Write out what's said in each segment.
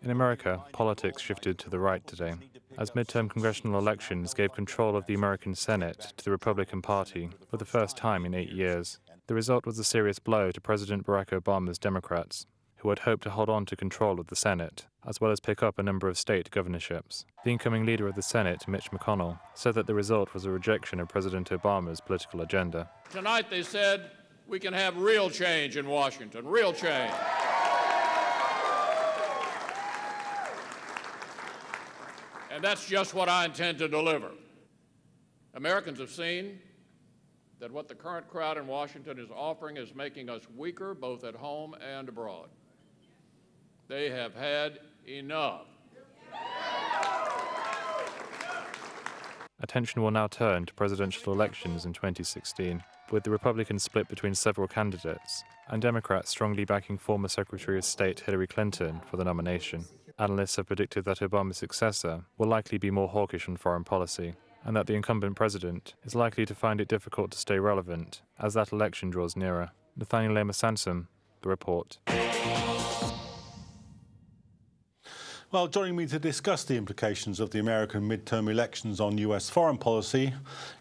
In America, politics shifted to the right today, as midterm congressional elections gave control of the American Senate to the Republican Party for the first time in 8 years. The result was a serious blow to President Barack Obama's Democrats, who had hoped to hold on to control of the Senate, as well as pick up a number of state governorships. The incoming leader of the Senate, Mitch McConnell, said that the result was a rejection of President Obama's political agenda. Tonight they said we can have real change in Washington, real change. And that's just what I intend to deliver. Americans have seen that what the current crowd in Washington is offering is making us weaker both at home and abroad. They have had enough. Attention will now turn to presidential elections in 2016, with the Republicans split between several candidates, and Democrats strongly backing former Secretary of State Hillary Clinton for the nomination. Analysts have predicted that Obama's successor will likely be more hawkish on foreign policy, and that the incumbent president is likely to find it difficult to stay relevant as that election draws nearer. Nathaniel Lema-Sansom, The Report. Well, joining me to discuss the implications of the American midterm elections on US foreign policy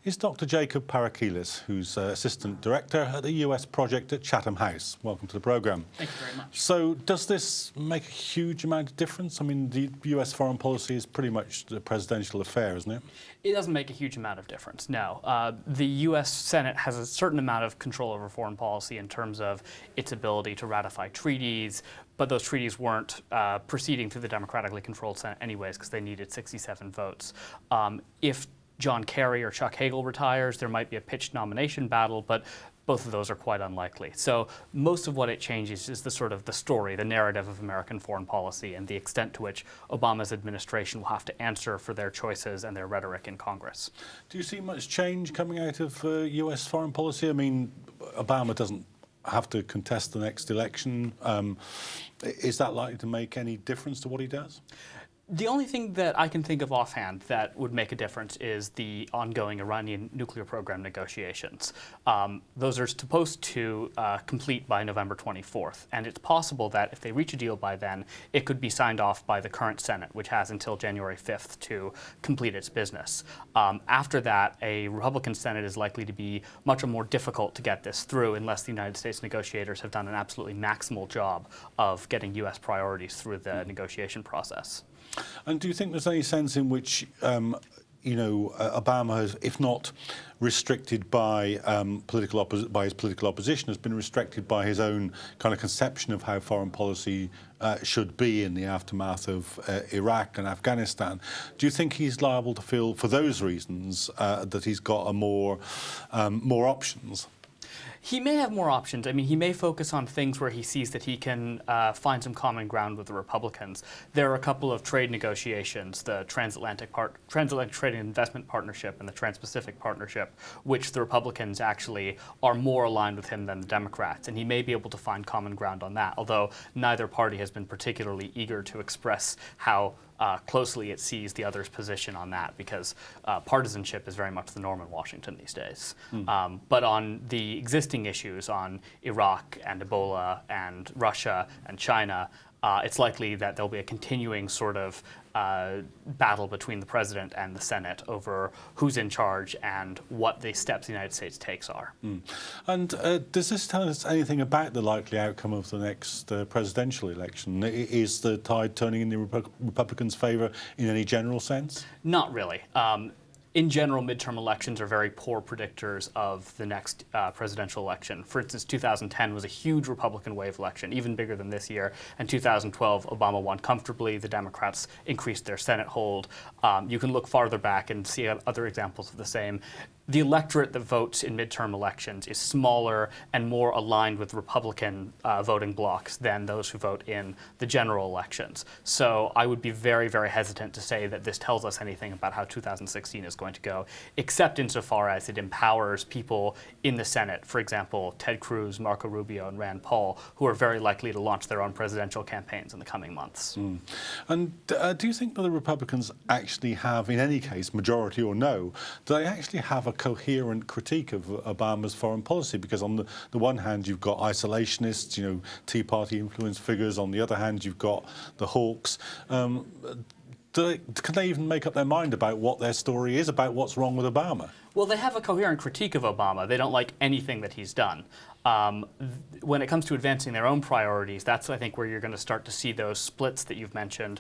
is Dr Jacob Parakilas, who's Assistant Director at the US project at Chatham House. Welcome to the programme. Thank you very much. So does this make a huge amount of difference? I mean, the US foreign policy is pretty much the presidential affair, isn't it? It doesn't make a huge amount of difference, no. The US Senate has a certain amount of control over foreign policy in terms of its ability to ratify treaties, but those treaties weren't proceeding through the democratically controlled Senate anyways because they needed 67 votes. If John Kerry or Chuck Hagel retires, there might be a pitched nomination battle, but both of those are quite unlikely. So most of what it changes is the sort of the story, the narrative of American foreign policy and the extent to which Obama's administration will have to answer for their choices and their rhetoric in Congress. Do you see much change coming out of US foreign policy? I mean, Obama doesn't have to contest the next election. Is that likely to make any difference to what he does? The only thing that I can think of offhand that would make a difference is the ongoing Iranian nuclear program negotiations. Those are supposed to complete by November 24th, and it's possible that if they reach a deal by then, it could be signed off by the current Senate, which has until January 5th to complete its business. After that, a Republican Senate is likely to be much more difficult to get this through unless the United States negotiators have done an absolutely maximal job of getting U.S. priorities through the negotiation process. And do you think there's any sense in which, Obama has, if not restricted by his political opposition, has been restricted by his own kind of conception of how foreign policy should be in the aftermath of Iraq and Afghanistan? Do you think he's liable to feel, for those reasons, that he's got more options? He may have more options. I mean, he may focus on things where he sees that he can find some common ground with the Republicans. There are a couple of trade negotiations, the Transatlantic Trade and Investment Partnership and the Trans-Pacific Partnership, which the Republicans actually are more aligned with him than the Democrats, and he may be able to find common ground on that, although neither party has been particularly eager to express how closely it sees the other's position on that, because partisanship is very much the norm in Washington these days. But on the existing issues on Iraq and Ebola and Russia and China, it's likely that there'll be a continuing sort of battle between the president and the Senate over who's in charge and what the steps the United States takes are. And does this tell us anything about the likely outcome of the next presidential election? Is the tide turning in the Republicans' favour in any general sense? Not really. In general, midterm elections are very poor predictors of the next presidential election. For instance, 2010 was a huge Republican wave election, even bigger than this year. And 2012, Obama won comfortably. The Democrats increased their Senate hold. You can look farther back and see other examples of the same. The electorate that votes in midterm elections is smaller and more aligned with Republican voting blocs than those who vote in the general elections. So I would be very, very hesitant to say that this tells us anything about how 2016 is going to go, except insofar as it empowers people in the Senate, for example, Ted Cruz, Marco Rubio, and Rand Paul, who are very likely to launch their own presidential campaigns in the coming months. And do you think that the Republicans actually have, in any case, majority or no, do they actually have a coherent critique of Obama's foreign policy, because on the one hand you've got isolationists, you know, Tea Party influence figures. On the other hand, you've got the hawks. Can they even make up their mind about what their story is, about what's wrong with Obama? Well, they have a coherent critique of Obama. They don't like anything that he's done. When it comes to advancing their own priorities, that's, I think, where you're going to start to see those splits that you've mentioned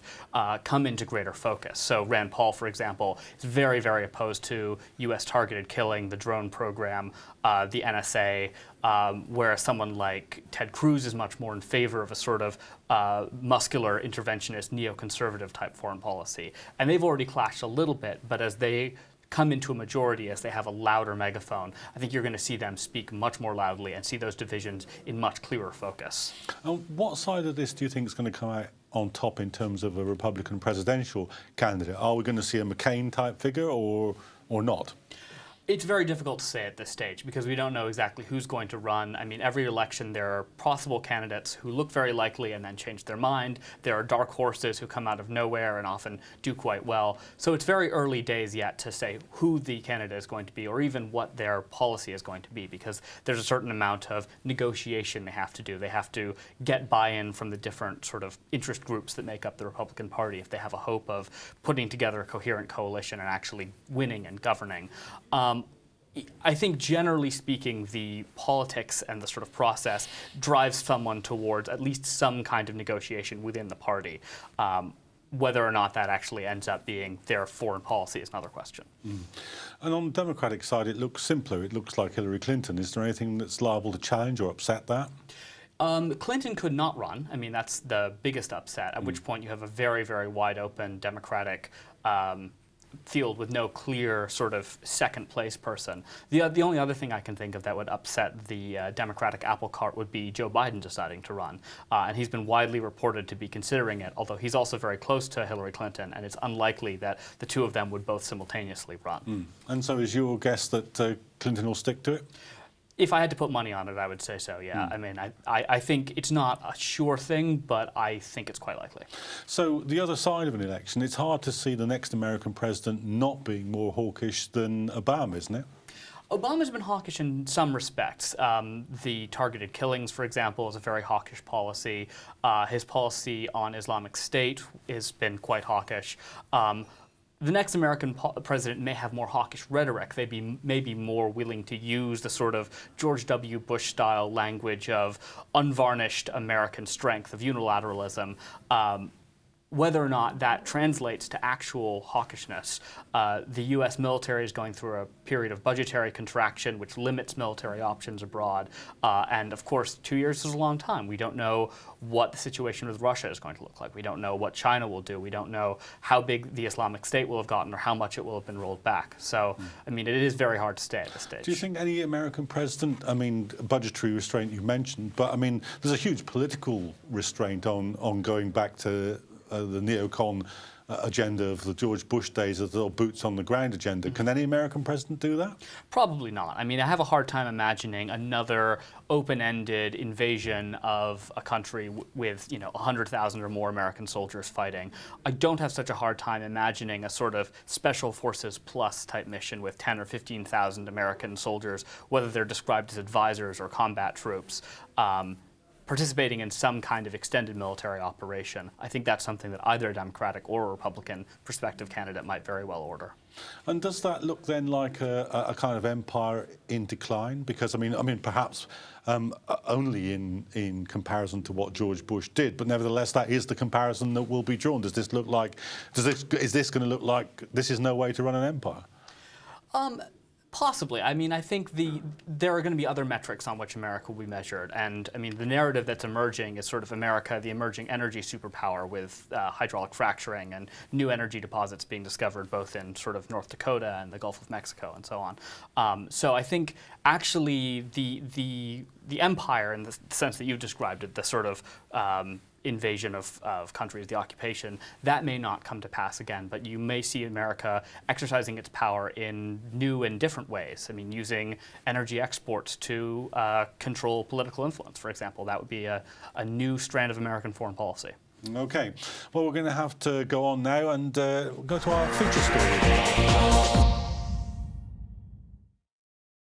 come into greater focus. So Rand Paul, for example, is very, very opposed to U.S. targeted killing, the drone program, the NSA, whereas someone like Ted Cruz is much more in favor of a sort of muscular, interventionist, neoconservative type foreign policy. And they've already clashed a little bit, but as they come into a majority, as they have a louder megaphone, I think you're going to see them speak much more loudly and see those divisions in much clearer focus. What side of this do you think is going to come out on top in terms of a Republican presidential candidate? Are we going to see a McCain-type figure or not? It's very difficult to say at this stage because we don't know exactly who's going to run. I mean, every election there are possible candidates who look very likely and then change their mind. There are dark horses who come out of nowhere and often do quite well. So it's very early days yet to say who the candidate is going to be or even what their policy is going to be, because there's a certain amount of negotiation they have to do. They have to get buy-in from the different sort of interest groups that make up the Republican Party if they have a hope of putting together a coherent coalition and actually winning and governing. I think generally speaking, the politics and the sort of process drives someone towards at least some kind of negotiation within the party. Whether or not that actually ends up being their foreign policy is another question. And on the Democratic side, it looks simpler. It looks like Hillary Clinton. Is there anything that's liable to challenge or upset that? Clinton could not run. I mean, that's the biggest upset, at which point you have a very, very wide open Democratic field with no clear sort of second place person. The only other thing I can think of that would upset the Democratic apple cart would be Joe Biden deciding to run. And he's been widely reported to be considering it, although he's also very close to Hillary Clinton, and it's unlikely that the two of them would both simultaneously run. And so is your guess that Clinton will stick to it? If I had to put money on it, I would say so, yeah. I mean, I think it's not a sure thing, but I think it's quite likely. So the other side of an election, it's hard to see the next American president not being more hawkish than Obama, isn't it? Obama's been hawkish in some respects. The targeted killings, for example, is a very hawkish policy. His policy on Islamic State has been quite hawkish. The next American president may have more hawkish rhetoric. They may be more willing to use the sort of George W. Bush-style language of unvarnished American strength, of unilateralism. Whether or not that translates to actual hawkishness, the U.S. military is going through a period of budgetary contraction, which limits military options abroad. And of course, 2 years is a long time. We don't know what the situation with Russia is going to look like. We don't know what China will do. We don't know how big the Islamic State will have gotten or how much it will have been rolled back. So, I mean, it is very hard to stay at this stage. Do you think any American president, I mean, budgetary restraint you mentioned, but I mean, there's a huge political restraint on going back to the neocon agenda of the George Bush days, of the boots on the ground agenda. Can any American president do that? Probably not. I mean, I have a hard time imagining another open-ended invasion of a country with, 100,000 or more American soldiers fighting. I don't have such a hard time imagining a sort of special forces plus type mission with 10 or 15,000 American soldiers, whether they're described as advisors or combat troops, participating in some kind of extended military operation. I think that's something that either a Democratic or a Republican prospective candidate might very well order. And does that look then like a kind of empire in decline? Because I mean, perhaps only in comparison to what George Bush did, but nevertheless, that is the comparison that will be drawn. Does this look like? Is this going to look like this is no way to run an empire? Possibly. I mean, I think there are going to be other metrics on which America will be measured. And, I mean, the narrative that's emerging is sort of America, the emerging energy superpower with hydraulic fracturing and new energy deposits being discovered both in sort of North Dakota and the Gulf of Mexico and so on. So I think actually the empire, in the sense that you've described it, the sort of invasion of countries, the occupation, that may not come to pass again, but you may see America exercising its power in new and different ways. I mean, using energy exports to control political influence, for example. That would be a new strand of American foreign policy. Okay. Well, we're going to have to go on now and go to our feature story.